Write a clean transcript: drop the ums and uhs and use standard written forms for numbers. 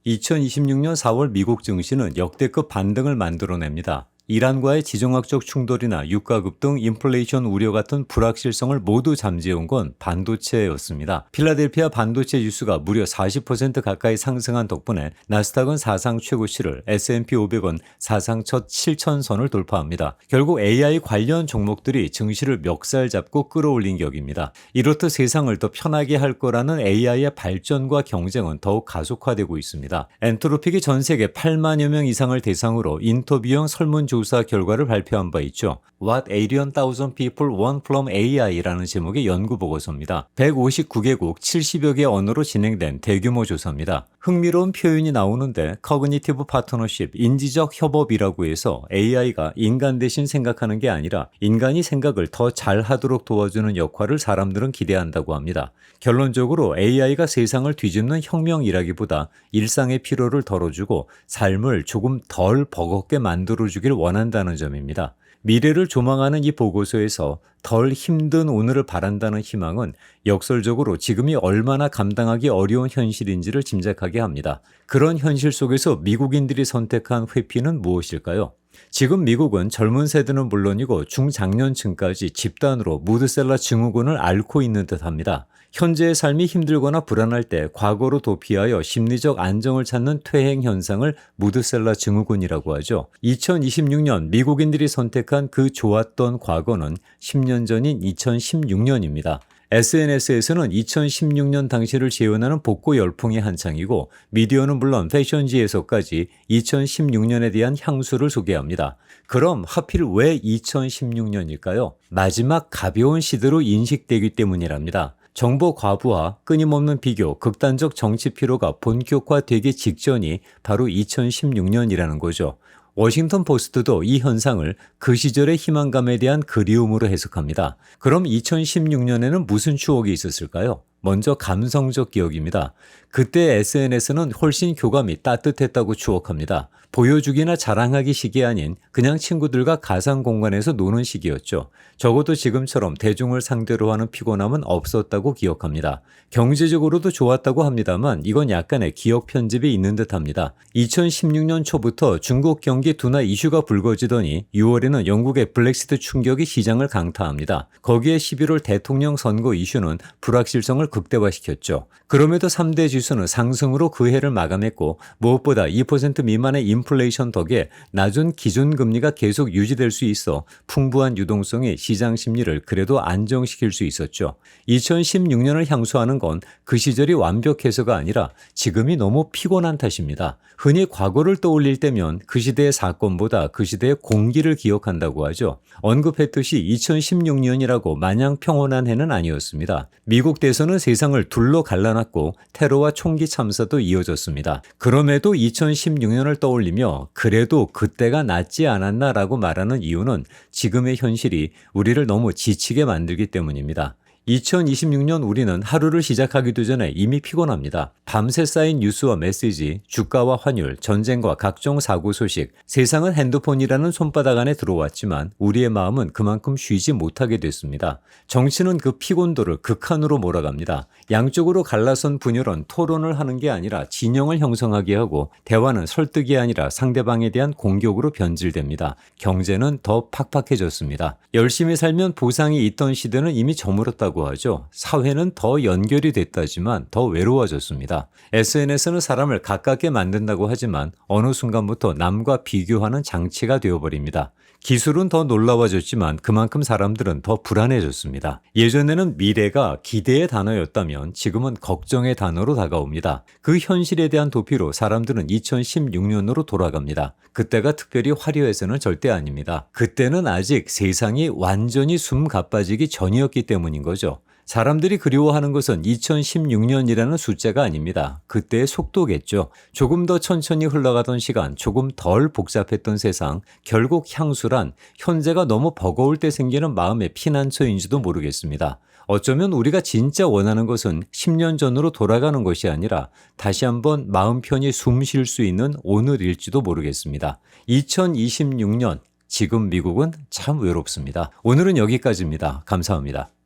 2026년 4월 미국 증시는 역대급 반등을 만들어냅니다. 이란과의 지정학적 충돌이나 유가 급등, 인플레이션 우려 같은 불확실성을 모두 잠재운 건 반도체였습니다. 필라델피아 반도체 지수가 무려 40% 가까이 상승한 덕분에 나스닥은 사상 최고치를, S&P 500은 사상 첫 7,000선을 돌파합니다. 결국 AI 관련 종목들이 증시를 멱살 잡고 끌어올린 격입니다. 이렇듯 세상을 더 편하게 할 거라는 AI의 발전과 경쟁은 더욱 가속화되고 있습니다. 엔트로픽이 전 세계 8만여 명 이상을 대상으로 인터뷰형 설문조사 결과를 발표한 바 있죠. What 81,000 people want from AI라는 제목의 연구보고서입니다. 159개국 70여 개 언어로 진행된 대규모 조사입니다. 흥미로운 표현이 나오는데 Cognitive Partnership, 인지적 협업이라고 해서 AI가 인간 대신 생각하는 게 아니라 인간이 생각을 더 잘하도록 도와주는 역할을 사람들은 기대한다고 합니다. 결론적으로 AI가 세상을 뒤집는 혁명이라기보다 일상의 피로를 덜어주고 삶을 조금 덜 버겁게 만들어주길 원한다는 점입니다. 미래를 조망하는 이 보고서에서 덜 힘든 오늘을 바란다는 희망은 역설적으로 지금이 얼마나 감당하기 어려운 현실인지를 짐작하게 합니다. 그런 현실 속에서 미국인들이 선택한 회피는 무엇일까요? 지금 미국은 젊은 세대는 물론이고 중장년층까지 집단으로 무드셀러 증후군을 앓고 있는 듯합니다. 현재의 삶이 힘들거나 불안할 때 과거로 도피하여 심리적 안정을 찾는 퇴행 현상을 무드셀러 증후군이라고 하죠. 2026년 미국인들이 선택한 그 좋았던 과거는 10년 전인 2016년입니다. SNS에서는 2016년 당시를 재현하는 복고 열풍이 한창이고 미디어는 물론 패션지에서까지 2016년에 대한 향수를 소개합니다. 그럼 하필 왜 2016년일까요? 마지막 가벼운 시대로 인식되기 때문이랍니다. 정보 과부하, 끊임없는 비교, 극단적 정치 피로가 본격화되기 직전이 바로 2016년이라는 거죠. 워싱턴 포스트도 이 현상을 그 시절의 희망감에 대한 그리움으로 해석합니다. 그럼 2016년에는 무슨 추억이 있었을까요? 먼저 감성적 기억입니다. 그때 SNS는 훨씬 교감이 따뜻했다고 추억합니다. 보여주기나 자랑하기 식이 아닌 그냥 친구들과 가상 공간에서 노는 식이었죠. 적어도 지금처럼 대중을 상대로 하는 피곤함은 없었다고 기억합니다. 경제적으로도 좋았다고 합니다만 이건 약간의 기억 편집이 있는 듯합니다. 2016년 초부터 중국 경기 둔화 이슈가 불거지더니 6월에는 영국의 브렉시트 충격이 시장을 강타합니다. 거기에 11월 대통령 선거 이슈는 불확실성을 극대화시켰죠. 그럼에도 3대 지수는 상승으로 그 해를 마감했고 무엇보다 2% 미만의 인플레이션 덕에 낮은 기준금리가 계속 유지될 수 있어 풍부한 유동성이 시장 심리를 그래도 안정시킬 수 있었죠. 2016년을 향수하는 건 그 시절이 완벽해서가 아니라 지금이 너무 피곤한 탓입니다. 흔히 과거를 떠올릴 때면 그 시대의 사건보다 그 시대의 공기를 기억한다고 하죠. 언급했듯이 2016년이라고 마냥 평온한 해는 아니었습니다. 미국 대선은 세상을 둘로 갈라놨고 테러와 총기 참사도 이어졌습니다. 그럼에도 2016년을 떠올리며 그래도 그때가 낫지 않았나라고 말하는 이유는 지금의 현실이 우리를 너무 지치게 만들기 때문입니다. 2026년 우리는 하루를 시작하기도 전에 이미 피곤합니다. 밤새 쌓인 뉴스와 메시지, 주가와 환율, 전쟁과 각종 사고 소식, 세상은 핸드폰이라는 손바닥 안에 들어왔지만 우리의 마음은 그만큼 쉬지 못하게 됐습니다. 정치는 그 피곤도를 극한으로 몰아갑니다. 양쪽으로 갈라선 분열은 토론을 하는 게 아니라 진영을 형성하게 하고 대화는 설득이 아니라 상대방에 대한 공격으로 변질됩니다. 경제는 더 팍팍해졌습니다. 열심히 살면 보상이 있던 시대는 이미 저물었다고 하죠. 사회는 더 연결이 됐다지만 더 외로워졌습니다. SNS는 사람을 가깝게 만든다고 하지만 어느 순간부터 남과 비교하는 장치가 되어버립니다. 기술은 더 놀라워졌지만 그만큼 사람들은 더 불안해졌습니다. 예전에는 미래가 기대의 단어였다면 지금은 걱정의 단어로 다가옵니다. 그 현실에 대한 도피로 사람들은 2016년으로 돌아갑니다. 그때가 특별히 화려해서는 절대 아닙니다. 그때는 아직 세상이 완전히 숨 가빠지기 전이었기 때문인 거죠. 사람들이 그리워하는 것은 2016년이라는 숫자가 아닙니다. 그때의 속도겠죠. 조금 더 천천히 흘러가던 시간, 조금 덜 복잡했던 세상, 결국 향수란 현재가 너무 버거울 때 생기는 마음의 피난처인지도 모르겠습니다. 어쩌면 우리가 진짜 원하는 것은 10년 전으로 돌아가는 것이 아니라 다시 한번 마음 편히 숨 쉴 수 있는 오늘일지도 모르겠습니다. 2026년, 지금 미국은 참 외롭습니다. 오늘은 여기까지입니다. 감사합니다.